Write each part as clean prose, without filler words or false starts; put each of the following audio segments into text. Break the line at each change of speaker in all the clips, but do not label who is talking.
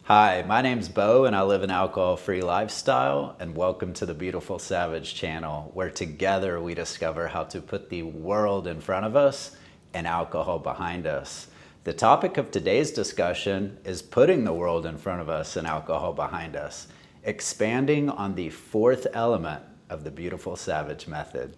Hi, my name's Bo and I live an alcohol-free lifestyle, and welcome to the Beautiful Savage channel, where together we discover how to put the world in front of us and alcohol behind us. The topic of today's discussion is putting the world in front of us and alcohol behind us, expanding on the fourth element of the Beautiful Savage method.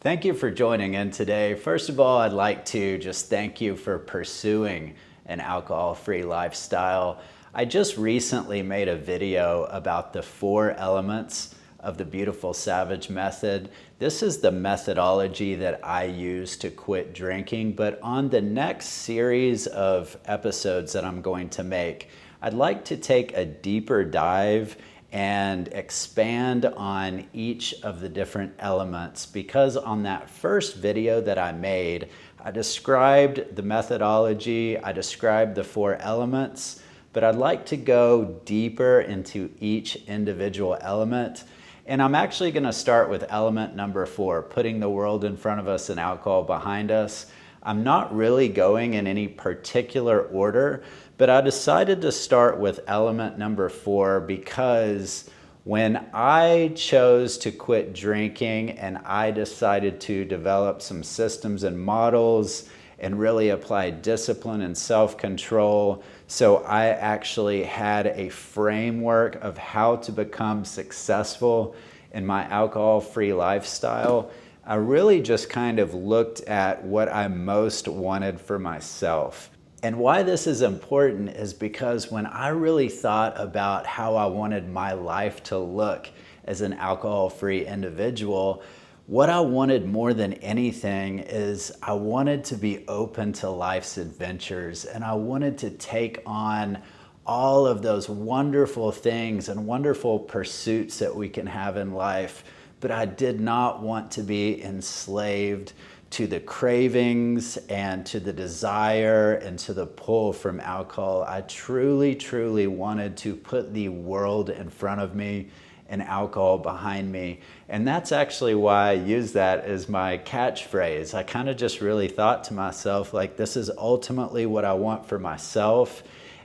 Thank you for joining in today. First of all, I'd like to just thank you for pursuing an alcohol-free lifestyle. I just recently made a video about the 4 elements of the Beautiful Savage method. This is the methodology that I use to quit drinking, but on the next series of episodes that I'm going to make, I'd like to take a deeper dive and expand on each of the different elements, because on that first video that I made, I described the methodology, I described the 4 elements, but I'd like to go deeper into each individual element. And I'm actually going to start with element number 4, putting the world in front of us and alcohol behind us. I'm not really going in any particular order, but I decided to start with element number 4 because when I chose to quit drinking and I decided to develop some systems and models and really apply discipline and self-control, so I actually had a framework of how to become successful in my alcohol-free lifestyle, I really just kind of looked at what I most wanted for myself. And why this is important is because when I really thought about how I wanted my life to look as an alcohol-free individual, what I wanted more than anything is I wanted to be open to life's adventures, and I wanted to take on all of those wonderful things and wonderful pursuits that we can have in life, but I did not want to be enslaved to the cravings and to the desire and to the pull from alcohol. I truly, truly wanted to put the world in front of me and alcohol behind me. And that's actually why I use that as my catchphrase. I kind of just really thought to myself, like, this is ultimately what I want for myself.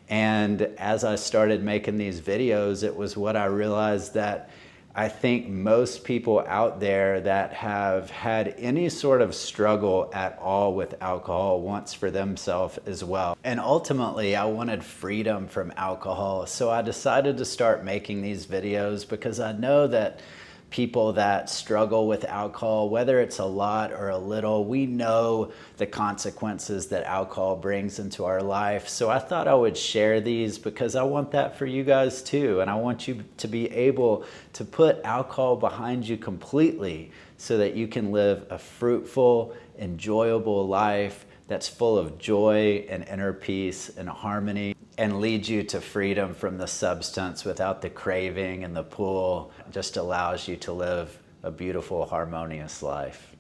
And as I started making these videos, it was what I realized that I think most people out there that have had any sort of struggle at all with alcohol wants for themselves as well. And ultimately, I wanted freedom from alcohol. So I decided to start making these videos because I know that people that struggle with alcohol, whether it's a lot or a little, we know the consequences that alcohol brings into our life. So I thought I would share these because I want that for you guys too. And I want you to be able to put alcohol behind you completely so that you can live a fruitful, enjoyable life that's full of joy and inner peace and harmony, and lead you to freedom from the substance without the craving and the pull. It just allows you to live a beautiful, harmonious life.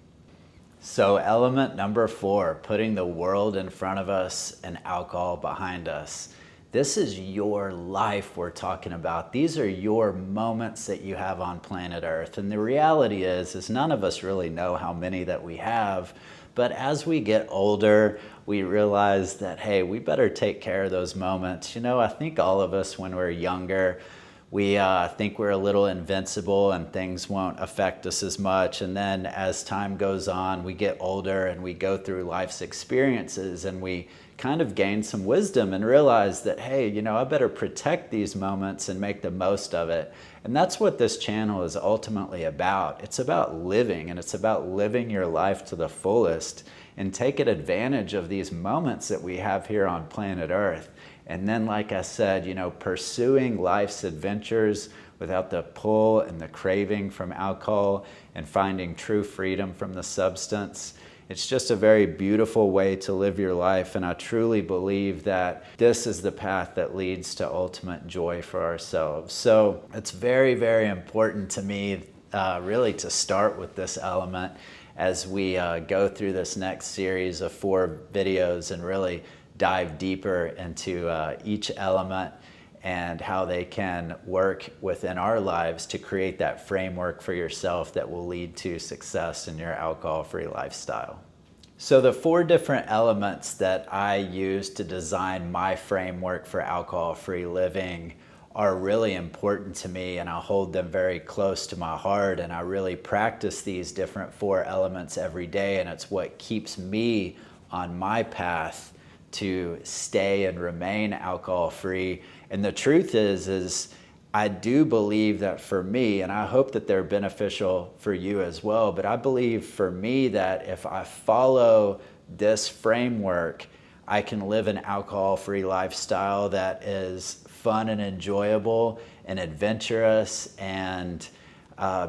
So element number 4, putting the world in front of us and alcohol behind us. This is your life we're talking about. These are your moments that you have on planet Earth. And the reality is none of us really know how many that we have. But as we get older, we realize that, hey, we better take care of those moments. You know, I think all of us, when we're younger, we think we're a little invincible and things won't affect us as much. And then as time goes on, we get older and we go through life's experiences and we kind of gain some wisdom and realize that, hey, you know, I better protect these moments and make the most of it. And that's what this channel is ultimately about. It's about living, and it's about living your life to the fullest and taking advantage of these moments that we have here on planet Earth. And then, like I said, you know, pursuing life's adventures without the pull and the craving from alcohol and finding true freedom from the substance. It's just a very beautiful way to live your life, and I truly believe that this is the path that leads to ultimate joy for ourselves. So it's very, very important to me really to start with this element as we go through this next series of 4 videos and really dive deeper into each element and how they can work within our lives to create that framework for yourself that will lead to success in your alcohol-free lifestyle. So the four different elements that I use to design my framework for alcohol-free living are really important to me, and I hold them very close to my heart, and I really practice these different four elements every day, and it's what keeps me on my path to stay and remain alcohol-free. And the truth is I do believe that for me, and I hope that they're beneficial for you as well, but I believe for me that if I follow this framework, I can live an alcohol-free lifestyle that is fun and enjoyable and adventurous and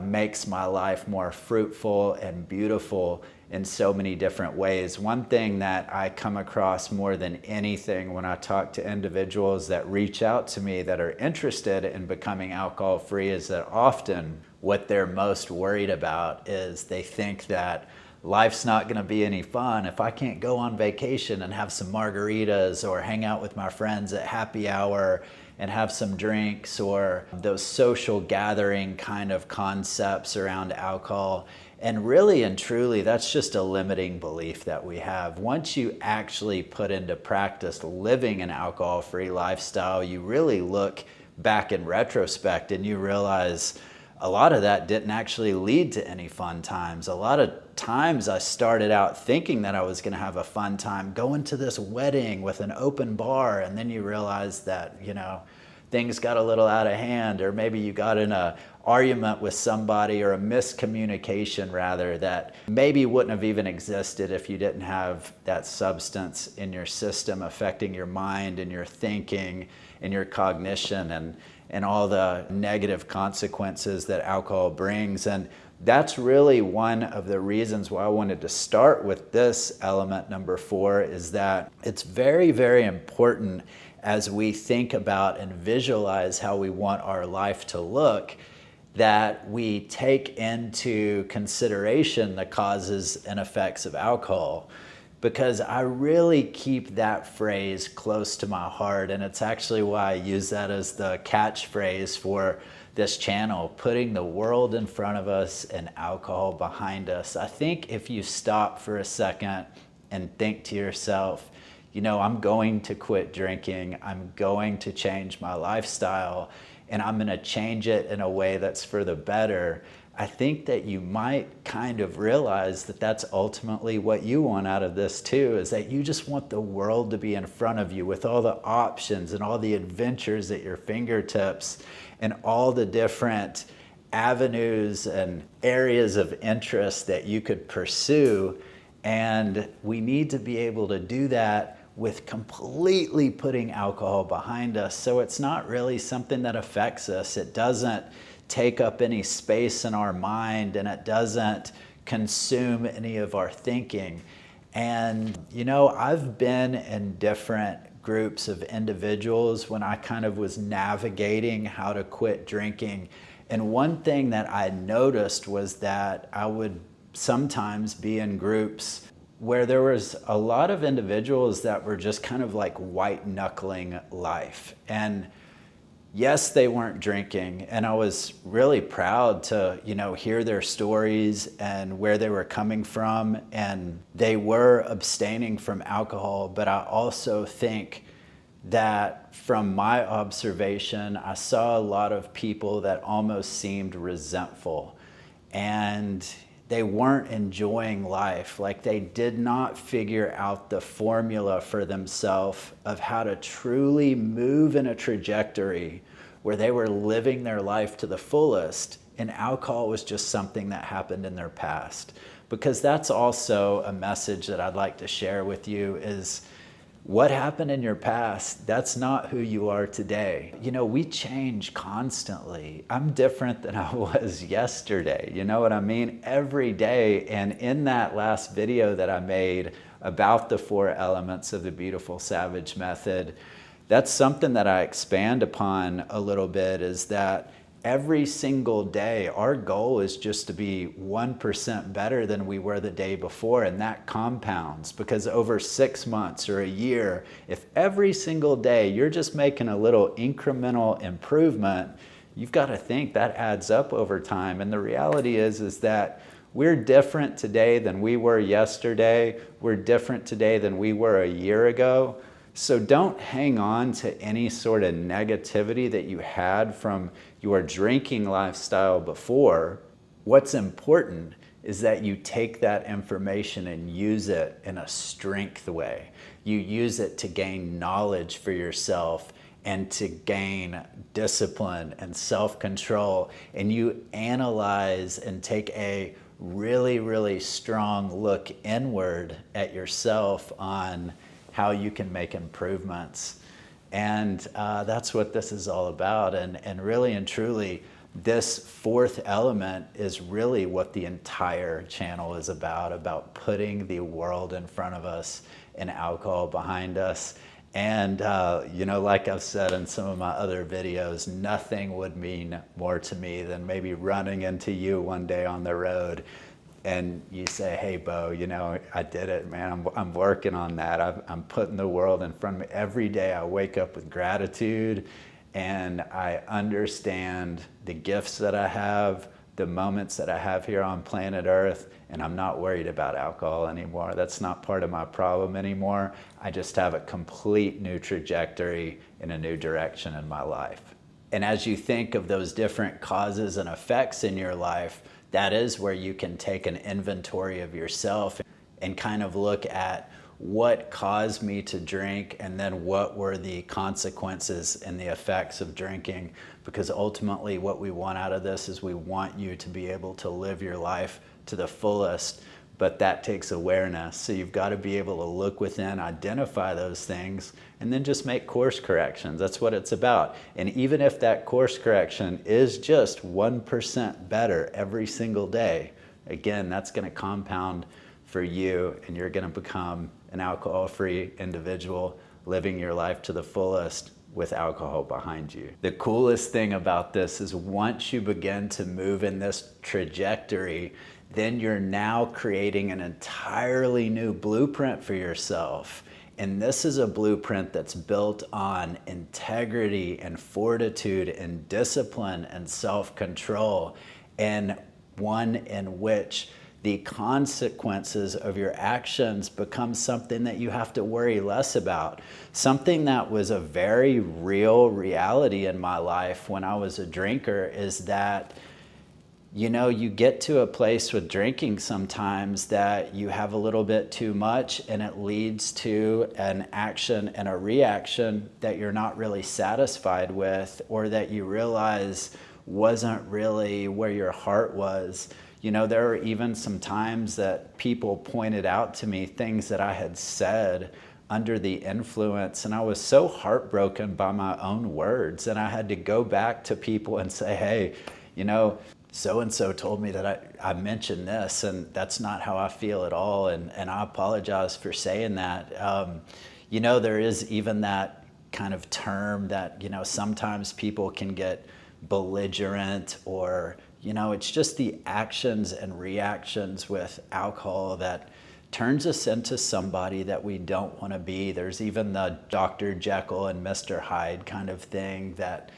makes my life more fruitful and beautiful in so many different ways. One thing that I come across more than anything when I talk to individuals that reach out to me that are interested in becoming alcohol-free is that often what they're most worried about is they think that life's not going to be any fun if I can't go on vacation and have some margaritas or hang out with my friends at happy hour and have some drinks, or those social gathering kind of concepts around alcohol. And really and truly, that's just a limiting belief that we have. Once you actually put into practice living an alcohol-free lifestyle, you really look back in retrospect and you realize a lot of that didn't actually lead to any fun times. A lot of times I started out thinking that I was going to have a fun time going to this wedding with an open bar, and then you realize that, things got a little out of hand, or maybe you got in a argument with somebody, or a miscommunication rather, that maybe wouldn't have even existed if you didn't have that substance in your system affecting your mind and your thinking and your cognition and all the negative consequences that alcohol brings. And that's really one of the reasons why I wanted to start with this element number 4, is that it's very, very important as we think about and visualize how we want our life to look, that we take into consideration the causes and effects of alcohol. Because I really keep that phrase close to my heart, and it's actually why I use that as the catchphrase for this channel, putting the world in front of us and alcohol behind us. I think if you stop for a second and think to yourself, I'm going to quit drinking, I'm going to change my lifestyle, and I'm going to change it in a way that's for the better, I think that you might kind of realize that that's ultimately what you want out of this too, is that you just want the world to be in front of you with all the options and all the adventures at your fingertips and all the different avenues and areas of interest that you could pursue. And we need to be able to do that with completely putting alcohol behind us. So it's not really something that affects us. It doesn't take up any space in our mind, and it doesn't consume any of our thinking. And I've been in different groups of individuals when I kind of was navigating how to quit drinking. And one thing that I noticed was that I would sometimes be in groups where there was a lot of individuals that were just kind of like white knuckling life. And yes, they weren't drinking, and I was really proud to, hear their stories and where they were coming from, and they were abstaining from alcohol. But I also think that from my observation, I saw a lot of people that almost seemed resentful, and they weren't enjoying life. Like, they did not figure out the formula for themselves of how to truly move in a trajectory where they were living their life to the fullest, and alcohol was just something that happened in their past. Because that's also a message that I'd like to share with you, is what happened in your past, that's not who you are today. We change constantly. I'm different than I was yesterday. You know what I mean? Every day. And in that last video that I made about the 4 elements of the Beautiful Savage method, that's something that I expand upon a little bit, is that every single day, our goal is just to be 1% better than we were the day before, and that compounds, because over 6 months or a year, if every single day you're just making a little incremental improvement, you've got to think that adds up over time. And the reality is that We're different today than we were yesterday. We're different today than we were a year ago. So don't hang on to any sort of negativity that you had from your drinking lifestyle before. What's important is that you take that information and use it in a strength way. You use it to gain knowledge for yourself and to gain discipline and self-control. And you analyze and take a really, really strong look inward at yourself on how you can make improvements. And that's what this is all about. And really and truly, this fourth element is really what the entire channel is about putting the world in front of us and alcohol behind us. And like I've said in some of my other videos, nothing would mean more to me than maybe running into you one day on the road and you say, hey, Bo, I did it, man. I'm working on that. I'm putting the world in front of me. Every day I wake up with gratitude and I understand the gifts that I have, the moments that I have here on planet Earth, and I'm not worried about alcohol anymore. That's not part of my problem anymore. I just have a complete new trajectory in a new direction in my life. And as you think of those different causes and effects in your life, that is where you can take an inventory of yourself and kind of look at what caused me to drink and then what were the consequences and the effects of drinking. Because ultimately what we want out of this is we want you to be able to live your life to the fullest, but that takes awareness. So you've got to be able to look within, identify those things, and then just make course corrections. That's what it's about. And even if that course correction is just 1% better every single day, again, that's going to compound for you, and you're going to become an alcohol-free individual living your life to the fullest with alcohol behind you. The coolest thing about this is once you begin to move in this trajectory, then you're now creating an entirely new blueprint for yourself. And this is a blueprint that's built on integrity and fortitude and discipline and self-control, and one in which the consequences of your actions become something that you have to worry less about. Something that was a very real reality in my life when I was a drinker is that, you get to a place with drinking sometimes that you have a little bit too much and it leads to an action and a reaction that you're not really satisfied with, or that you realize wasn't really where your heart was. There were even some times that people pointed out to me things that I had said under the influence, and I was so heartbroken by my own words, and I had to go back to people and say, hey, so-and-so told me that I mentioned this, and that's not how I feel at all, and I apologize for saying that. There is even that kind of term that, sometimes people can get belligerent, or it's just the actions and reactions with alcohol that turns us into somebody that we don't want to be. There's even the Dr. Jekyll and Mr. Hyde kind of thing that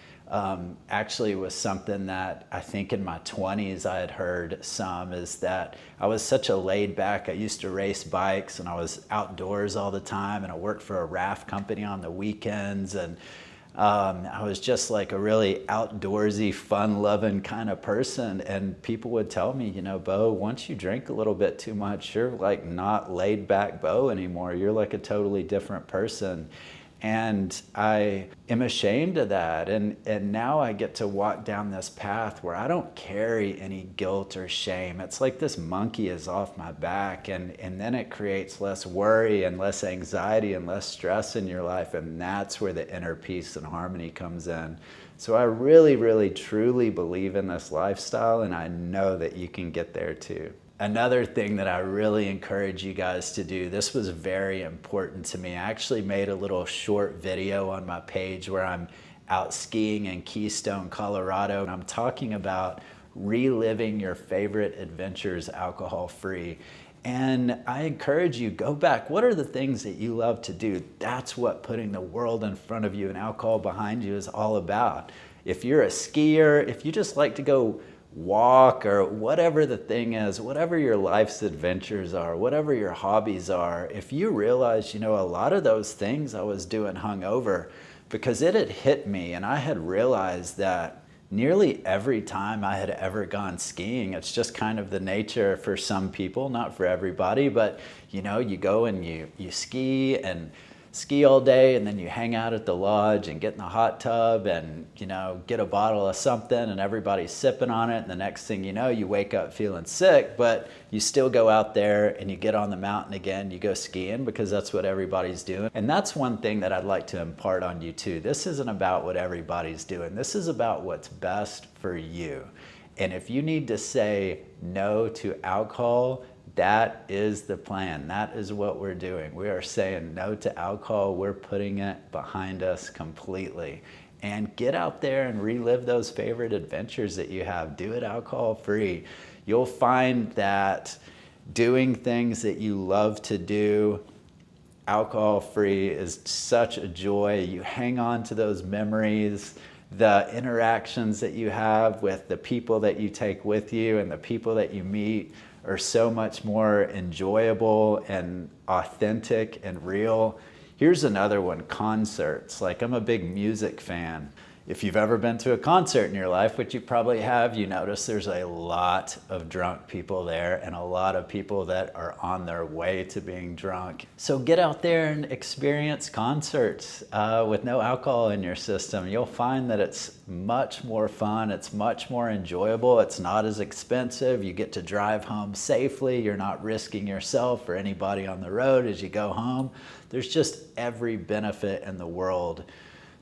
actually was something that I think in my 20s I had heard some, is that I was such a laid back, I used to race bikes and I was outdoors all the time, and I worked for a raft company on the weekends, and I was just like a really outdoorsy, fun-loving kind of person, and people would tell me, Bo, once you drink a little bit too much, you're like not laid back Bo anymore. You're like a totally different person. And I am ashamed of that. And now I get to walk down this path where I don't carry any guilt or shame. It's like this monkey is off my back, and then it creates less worry and less anxiety and less stress in your life. And that's where the inner peace and harmony comes in. So I really, really, truly believe in this lifestyle, and I know that you can get there too. Another thing that I really encourage you guys to do, this was very important to me. I actually made a little short video on my page where I'm out skiing in Keystone, Colorado, and I'm talking about reliving your favorite adventures alcohol-free. And I encourage you, go back. What are the things that you love to do? That's what putting the world in front of you and alcohol behind you is all about. If you're a skier, if you just like to go walk or whatever the thing is, whatever your life's adventures are, whatever your hobbies are, if you realize, a lot of those things I was doing hungover, because it had hit me and I had realized that nearly every time I had ever gone skiing, it's just kind of the nature for some people, not for everybody, but you go and you ski all day, and then you hang out at the lodge and get in the hot tub and get a bottle of something and everybody's sipping on it, and the next thing you know, you wake up feeling sick, but you still go out there and you get on the mountain again, you go skiing because that's what everybody's doing. And that's one thing that I'd like to impart on you too. This isn't about what everybody's doing. This is about what's best for you. And if you need to say no to alcohol, that is the plan. That is what we're doing. We are saying no to alcohol. We're putting it behind us completely. And get out there and relive those favorite adventures that you have. Do it alcohol free. You'll find that doing things that you love to do alcohol free is such a joy. You hang on to those memories, the interactions that you have with the people that you take with you and the people that you meet are so much more enjoyable and authentic and real. Here's another one, concerts. I'm a big music fan. If you've ever been to a concert in your life, which you probably have, you notice there's a lot of drunk people there and a lot of people that are on their way to being drunk. So get out there and experience concerts with no alcohol in your system. You'll find that it's much more fun. It's much more enjoyable. It's not as expensive. You get to drive home safely. You're not risking yourself or anybody on the road as you go home. There's just every benefit in the world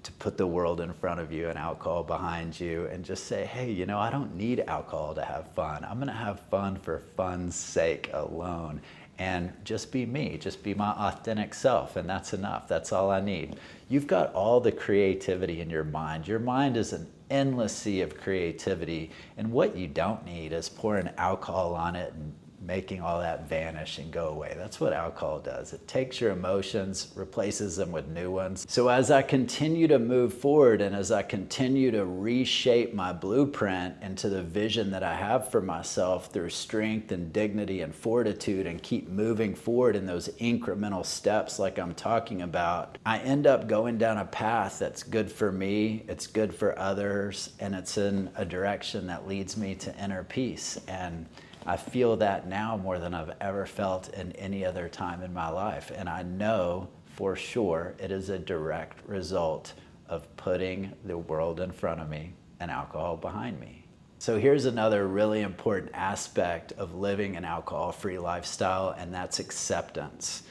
to put the world in front of you and alcohol behind you and just say, hey, I don't need alcohol to have fun. I'm gonna have fun for fun's sake alone. And just be me, just be my authentic self, and that's enough. That's all I need. You've got all the creativity in your mind. Your mind is an endless sea of creativity, and what you don't need is pouring alcohol on it and making all that vanish and go away. That's what alcohol does. It takes your emotions, replaces them with new ones. So as I continue to move forward and as I continue to reshape my blueprint into the vision that I have for myself through strength and dignity and fortitude and keep moving forward in those incremental steps like I'm talking about, I end up going down a path that's good for me, it's good for others, and it's in a direction that leads me to inner peace. And I feel that now more than I've ever felt in any other time in my life. And I know for sure it is a direct result of putting the world in front of me and alcohol behind me. So here's another really important aspect of living an alcohol-free lifestyle, and that's acceptance.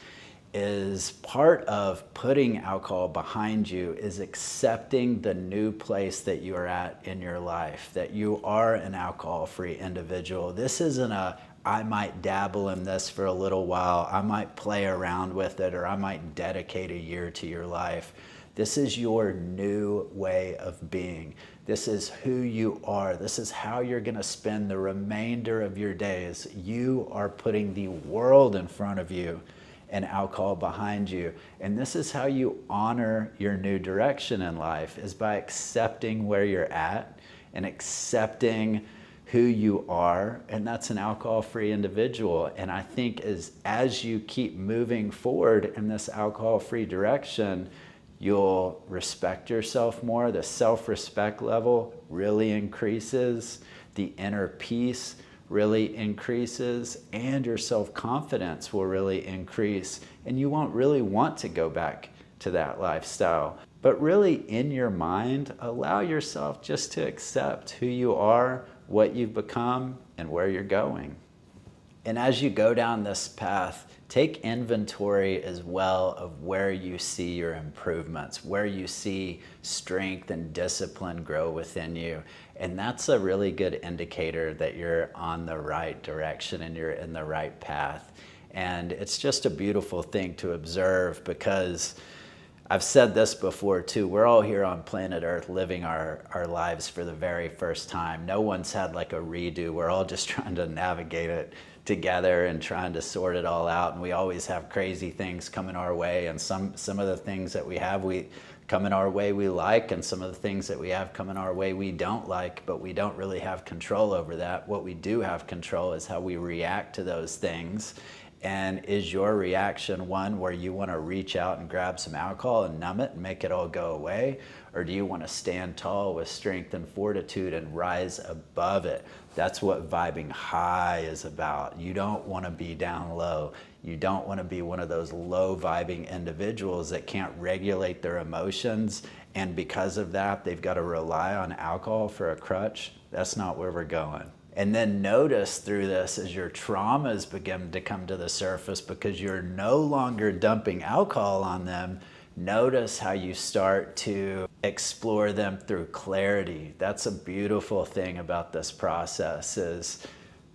Is part of putting alcohol behind you is accepting the new place that you are at in your life, that you are an alcohol-free individual. This isn't I might dabble in this for a little while, I might play around with it, or I might dedicate a year to your life. This is your new way of being. This is who you are. This is how you're gonna spend the remainder of your days. You are putting the world in front of you and alcohol behind you. And this is how you honor your new direction in life, is by accepting where you're at and accepting who you are, and that's an alcohol-free individual. And I think as you keep moving forward in this alcohol-free direction, you'll respect yourself more. The self-respect level really increases, the inner peace really increases, and your self-confidence will really increase, and you won't really want to go back to that lifestyle. But really, in your mind, allow yourself just to accept who you are, what you've become, and where you're going. And as you go down this path, take inventory as well of where you see your improvements, where you see strength and discipline grow within you. And that's a really good indicator that you're on the right direction and you're in the right path. And it's just a beautiful thing to observe, because I've said this before too, we're all here on planet Earth living our lives for the very first time. No one's had like a redo. We're all just trying to navigate it together and trying to sort it all out. And we always have crazy things coming our way. And some of the things that we have, coming our way we like, and some of the things that we have coming our way we don't like, but we don't really have control over that. What we do have control is how we react to those things. And is your reaction one where you want to reach out and grab some alcohol and numb it and make it all go away? Or do you want to stand tall with strength and fortitude and rise above it? That's what vibing high is about. You don't want to be down low. You don't want to be one of those low vibing individuals that can't regulate their emotions, and because of that, they've got to rely on alcohol for a crutch. That's not where we're going. And then notice through this as your traumas begin to come to the surface, because you're no longer dumping alcohol on them, notice how you start to explore them through clarity. That's a beautiful thing about this process, is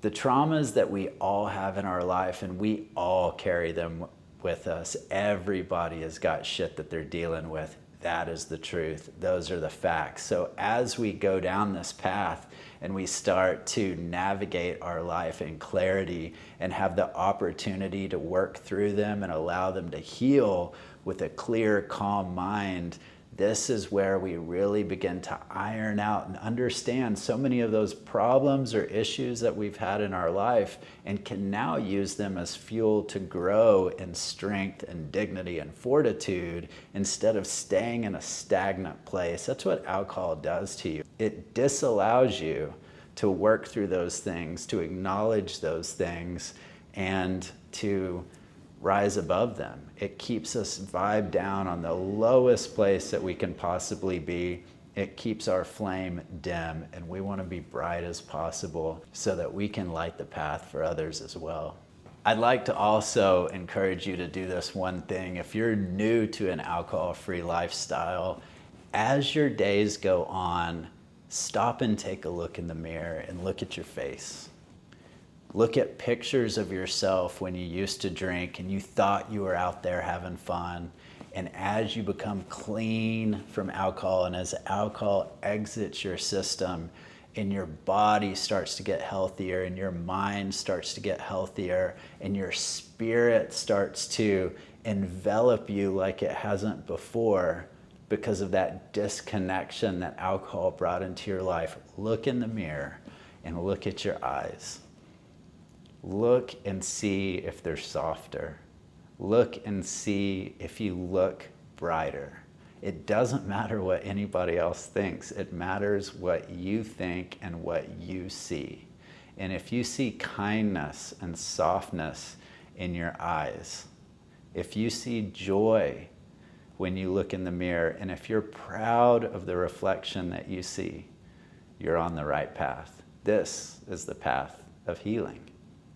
the traumas that we all have in our life, and we all carry them with us. Everybody has got shit that they're dealing with. That is the truth. Those are the facts. So as we go down this path and we start to navigate our life in clarity and have the opportunity to work through them and allow them to heal with a clear, calm mind, this is where we really begin to iron out and understand so many of those problems or issues that we've had in our life, and can now use them as fuel to grow in strength and dignity and fortitude instead of staying in a stagnant place. That's what alcohol does to you. It disallows you to work through those things, to acknowledge those things, and to rise above them. It keeps us vibe down on the lowest place that we can possibly be. It keeps our flame dim, and we want to be bright as possible so that we can light the path for others as well. I'd like to also encourage you to do this one thing. If you're new to an alcohol-free lifestyle, as your days go on, stop and take a look in the mirror and look at your face. Look at pictures of yourself when you used to drink and you thought you were out there having fun. And as you become clean from alcohol, and as alcohol exits your system, and your body starts to get healthier, and your mind starts to get healthier, and your spirit starts to envelop you like it hasn't before because of that disconnection that alcohol brought into your life, look in the mirror and look at your eyes. Look and see if they're softer. Look and see if you look brighter. It doesn't matter what anybody else thinks. It matters what you think and what you see. And if you see kindness and softness in your eyes, if you see joy when you look in the mirror, and if you're proud of the reflection that you see, you're on the right path. This is the path of healing.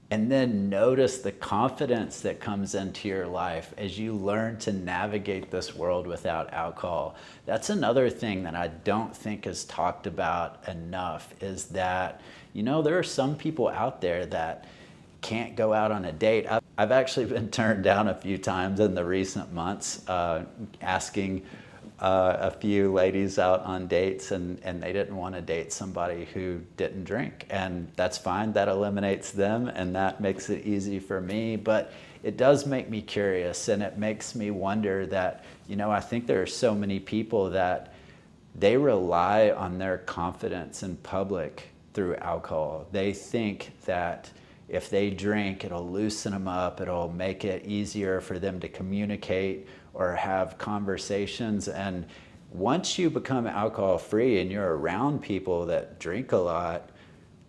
And then notice the confidence that comes into your life as you learn to navigate this world without alcohol. That's another thing that I don't think is talked about enough, is that, you know, there are some people out there that can't go out on a date. I've actually been turned down a few times in the recent months, asking a few ladies out on dates, and they didn't want to date somebody who didn't drink. And that's fine, that eliminates them, and that makes it easy for me. But it does make me curious, and it makes me wonder that, you know, I think there are so many people that they rely on their confidence in public through alcohol. They think that if they drink, it'll loosen them up, it'll make it easier for them to communicate or have conversations. And once you become alcohol free and you're around people that drink a lot,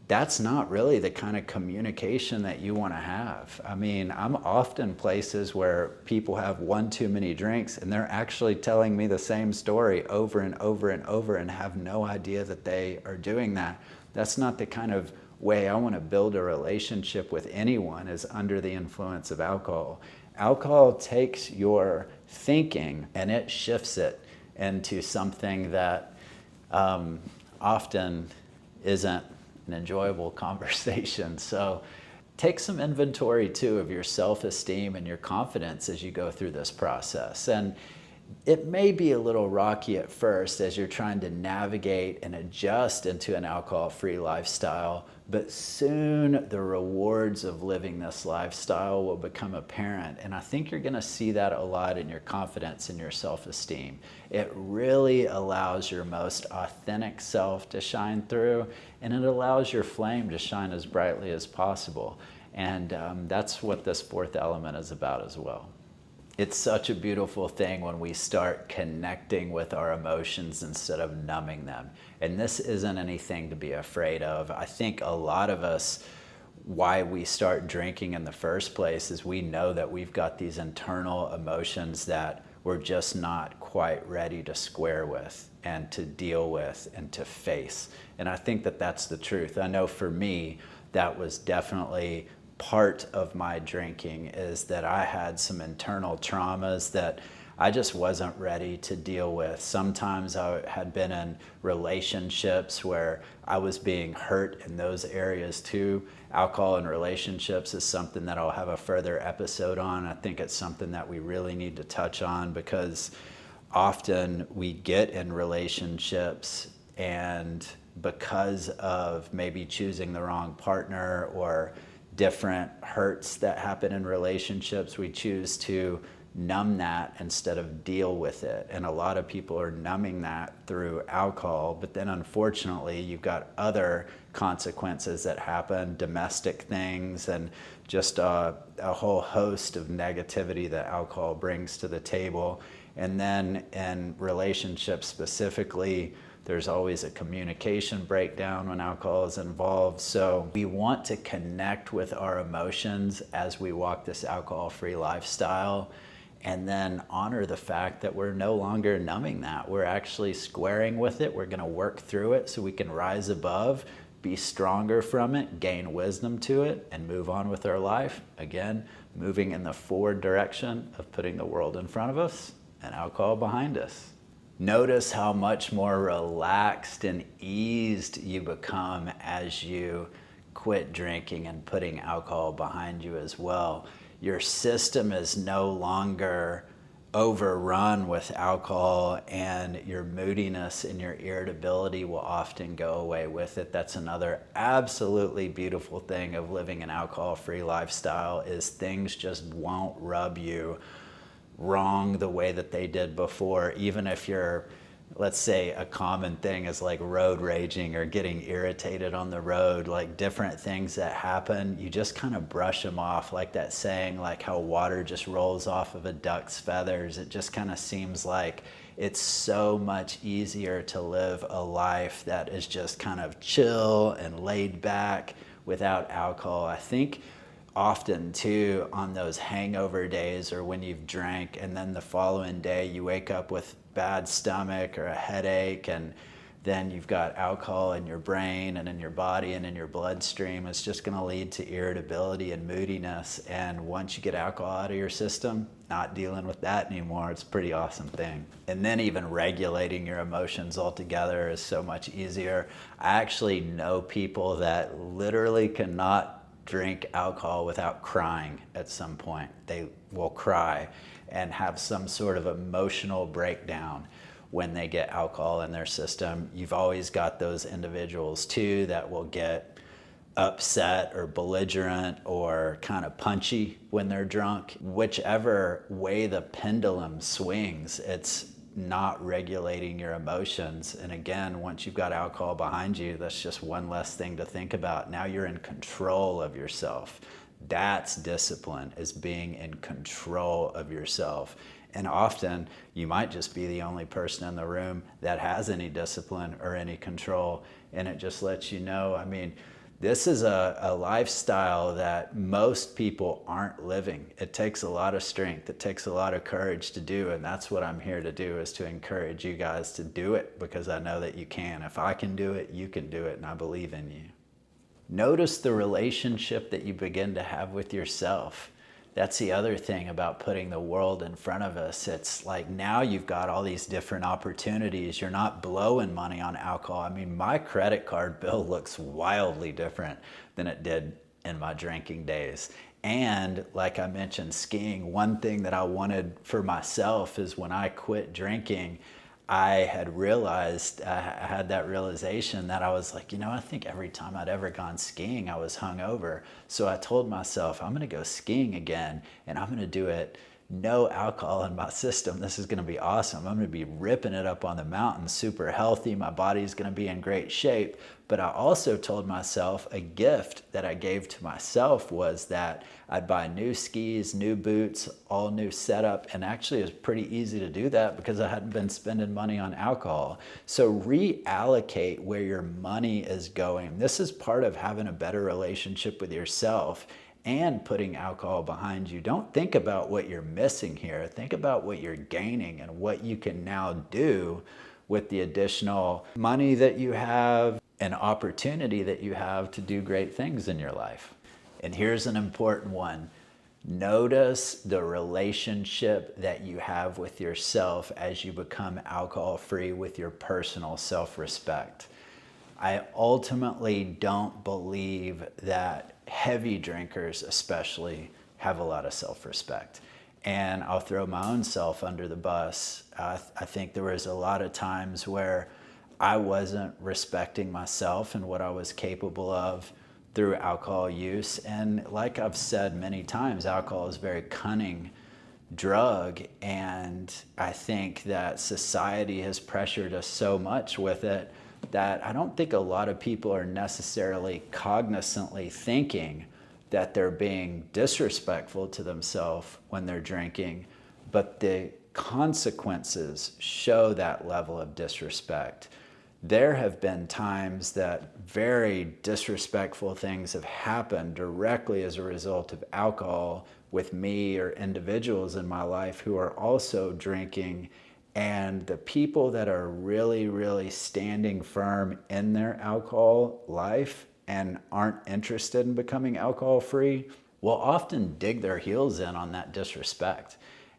that's not really the kind of communication that you want to have. I mean, I'm often places where people have one too many drinks and they're actually telling me the same story over and over and over and have no idea that they are doing that. That's not the kind of way I want to build a relationship with anyone, is under the influence of alcohol. Alcohol takes your thinking and it shifts it into something that often isn't an enjoyable conversation. So take some inventory too of your self-esteem and your confidence as you go through this process. And it may be a little rocky at first as you're trying to navigate and adjust into an alcohol-free lifestyle, but soon the rewards of living this lifestyle will become apparent. And I think you're going to see that a lot in your confidence and your self-esteem. It really allows your most authentic self to shine through, and it allows your flame to shine as brightly as possible. And that's what this fourth element is about as well. It's such a beautiful thing when we start connecting with our emotions instead of numbing them. And this isn't anything to be afraid of. I think a lot of us, why we start drinking in the first place is we know that we've got these internal emotions that we're just not quite ready to square with and to deal with and to face. And I think that that's the truth. I know for me, that was definitely part of my drinking, is that I had some internal traumas that I just wasn't ready to deal with. Sometimes I had been in relationships where I was being hurt in those areas too. Alcohol and relationships is something that I'll have a further episode on. I think it's something that we really need to touch on, because often we get in relationships and because of maybe choosing the wrong partner or different hurts that happen in relationships, we choose to numb that instead of deal with it. And a lot of people are numbing that through alcohol, but then unfortunately you've got other consequences that happen, domestic things, and just a whole host of negativity that alcohol brings to the table. And then in relationships specifically, there's always a communication breakdown when alcohol is involved. So we want to connect with our emotions as we walk this alcohol-free lifestyle, and then honor the fact that we're no longer numbing that. We're actually squaring with it. We're gonna work through it so we can rise above, be stronger from it, gain wisdom to it, and move on with our life. Again, moving in the forward direction of putting the world in front of us and alcohol behind us. Notice how much more relaxed and eased you become as you quit drinking and putting alcohol behind you as well. Your system is no longer overrun with alcohol, and your moodiness and your irritability will often go away with it. That's another absolutely beautiful thing of living an alcohol-free lifestyle, is things just won't rub you wrong the way that they did before. Even if you're, let's say a common thing is like road raging or getting irritated on the road, like different things that happen, you just kind of brush them off, like that saying, like how water just rolls off of a duck's feathers. It just kind of seems like it's so much easier to live a life that is just kind of chill and laid back without alcohol. I think often too, on those hangover days or when you've drank and then the following day you wake up with bad stomach or a headache, and then you've got alcohol in your brain and in your body and in your bloodstream, it's just going to lead to irritability and moodiness. And once you get alcohol out of your system, not dealing with that anymore, it's a pretty awesome thing. And then even regulating your emotions altogether is so much easier. I actually know people that literally cannot drink alcohol without crying at some point. They will cry and have some sort of emotional breakdown when they get alcohol in their system. You've always got those individuals too that will get upset or belligerent or kind of punchy when they're drunk. Whichever way the pendulum swings, it's not regulating your emotions. And again, once you've got alcohol behind you, that's just one less thing to think about. Now you're in control of yourself. That's discipline, is being in control of yourself. And often you might just be the only person in the room that has any discipline or any control. And it just lets you know, I mean, this is a lifestyle that most people aren't living. It takes a lot of strength. It takes a lot of courage to do. And that's what I'm here to do, is to encourage you guys to do it, because I know that you can. If I can do it, you can do it. And I believe in you. Notice the relationship that you begin to have with yourself. That's the other thing about putting the world in front of us. It's like now you've got all these different opportunities. You're not blowing money on alcohol. I mean, my credit card bill looks wildly different than it did in my drinking days. And like I mentioned, skiing, one thing that I wanted for myself is when I quit drinking, I had realized, I had that realization that I was like, I think every time I'd ever gone skiing, I was hungover. So I told myself, I'm going to go skiing again, and I'm going to do it no alcohol in my system. This is going to be awesome. I'm going to be ripping it up on the mountain, super healthy. My body's going to be in great shape. But I also told myself a gift that I gave to myself was that I'd buy new skis, new boots, all new setup. And actually it was pretty easy to do that because I hadn't been spending money on alcohol. So reallocate where your money is going. This is part of having a better relationship with yourself and putting alcohol behind you. Don't think about what you're missing here. Think about what you're gaining and what you can now do with the additional money that you have and opportunity that you have to do great things in your life. And here's an important one. Notice the relationship that you have with yourself as you become alcohol-free with your personal self-respect. I ultimately don't believe that heavy drinkers especially have a lot of self-respect. And I'll throw my own self under the bus. I think there was a lot of times where I wasn't respecting myself and what I was capable of through alcohol use. And like I've said many times, alcohol is a very cunning drug, and I think that society has pressured us so much with it that I don't think a lot of people are necessarily cognizantly thinking that they're being disrespectful to themselves when they're drinking, but the consequences show that level of disrespect. There have been times that very disrespectful things have happened directly as a result of alcohol with me or individuals in my life who are also drinking. And the people that are really, really standing firm in their alcohol life and aren't interested in becoming alcohol free will often dig their heels in on that disrespect.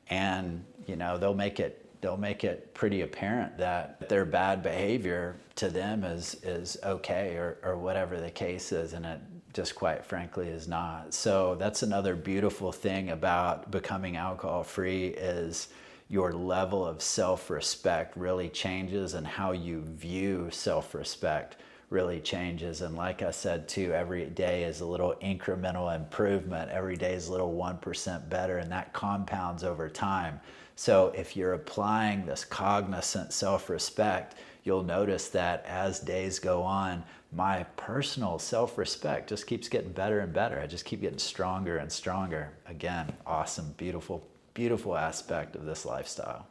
And, they'll make it pretty apparent that their bad behavior to them is okay or whatever the case is, and it just quite frankly is not. So that's another beautiful thing about becoming alcohol free is your level of self-respect really changes, and how you view self-respect really changes. And like I said too, every day is a little incremental improvement. Every day is a little 1% better, and that compounds over time. So if you're applying this cognizant self-respect, you'll notice that as days go on, my personal self-respect just keeps getting better and better. I just keep getting stronger and stronger. Again, awesome, beautiful, beautiful aspect of this lifestyle.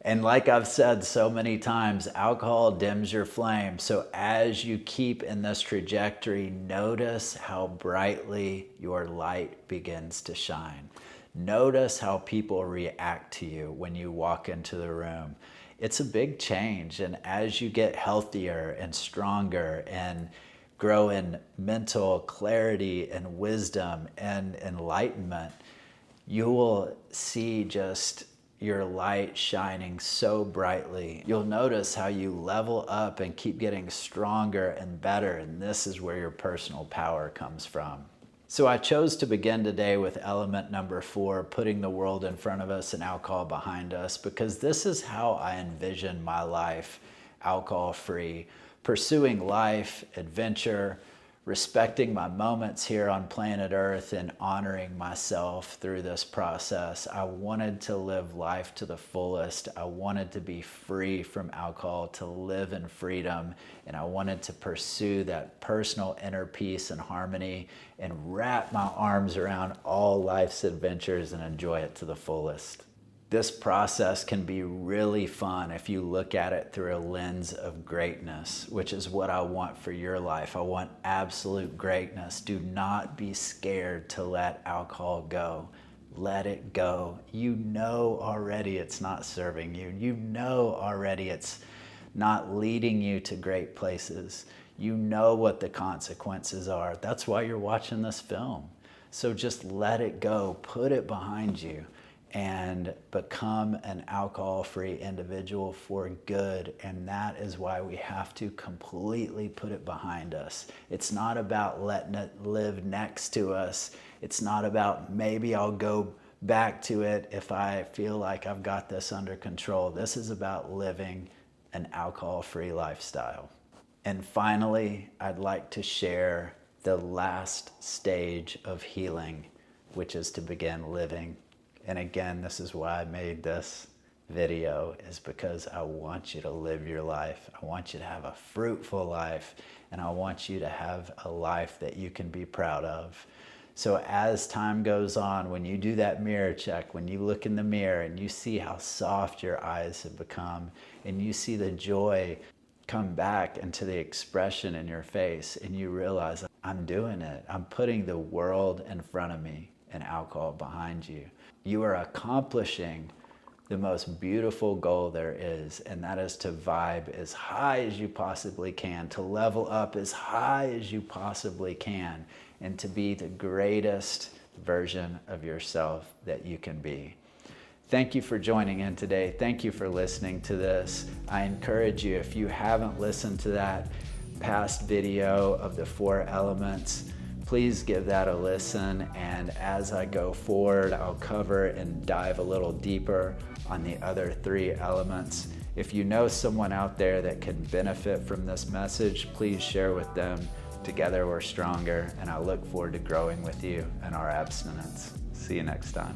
And like I've said so many times, alcohol dims your flame. So as you keep in this trajectory, notice how brightly your light begins to shine. Notice how people react to you when you walk into the room. It's a big change. And as you get healthier and stronger and grow in mental clarity and wisdom and enlightenment, you will see just your light shining so brightly. You'll notice how you level up and keep getting stronger and better, and this is where your personal power comes from. So I chose to begin today with element number 4, putting the world in front of us and alcohol behind us, because this is how I envision my life, alcohol-free, pursuing life, adventure, respecting my moments here on planet Earth and honoring myself through this process. I wanted to live life to the fullest. I wanted to be free from alcohol, to live in freedom, and I wanted to pursue that personal inner peace and harmony and wrap my arms around all life's adventures and enjoy it to the fullest. This process can be really fun if you look at it through a lens of greatness, which is what I want for your life. I want absolute greatness. Do not be scared to let alcohol go. Let it go. You know already it's not serving you. You know already it's not leading you to great places. You know what the consequences are. That's why you're watching this film. So just let it go. Put it behind you. and become an alcohol-free individual for good. And that is why we have to completely put it behind us. It's not about letting it live next to us. It's not about maybe I'll go back to it if I feel like I've got this under control. This is about living an alcohol-free lifestyle. And finally, I'd like to share the last stage of healing, which is to begin living. And again, this is why I made this video, is because I want you to live your life. I want you to have a fruitful life, and I want you to have a life that you can be proud of. So as time goes on, when you do that mirror check, when you look in the mirror and you see how soft your eyes have become, and you see the joy come back into the expression in your face, and you realize, I'm doing it. I'm putting the world in front of me and alcohol behind you. You are accomplishing the most beautiful goal there is, and that is to vibe as high as you possibly can, to level up as high as you possibly can, and to be the greatest version of yourself that you can be. Thank you for joining in today. Thank you for listening to this. I encourage you, if you haven't listened to that past video of the 4 elements, please give that a listen. And as I go forward, I'll cover and dive a little deeper on the other 3 elements. If you know someone out there that can benefit from this message, please share with them. Together we're stronger, and I look forward to growing with you in our abstinence. See you next time.